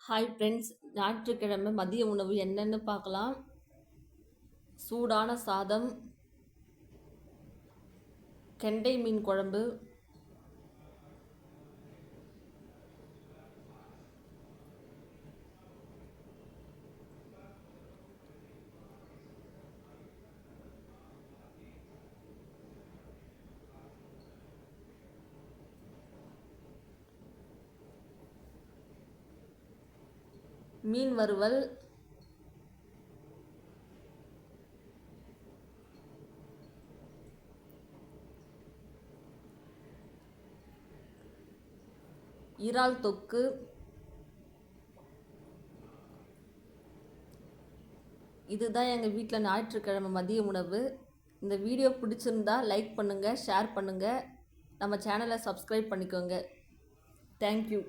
Hi friends, ஞாயிற்றுக்கிழமை மதிய உணவு என்னன்னு பார்க்கலாம். சூடான சாதம், கெண்டை மீன் குழம்பு, மீன் வறுவல், இறால் தொக்கு, இதுதான் எங்கள் வீட்டில் ஞாயிற்றுக்கிழமை மதிய உணவு. இந்த வீடியோ பிடிச்சிருந்தா லைக் பண்ணுங்கள், ஷேர் பண்ணுங்கள், நம்ம சேனலை சப்ஸ்கிரைப் பண்ணிக்கோங்க. தேங்க்யூ.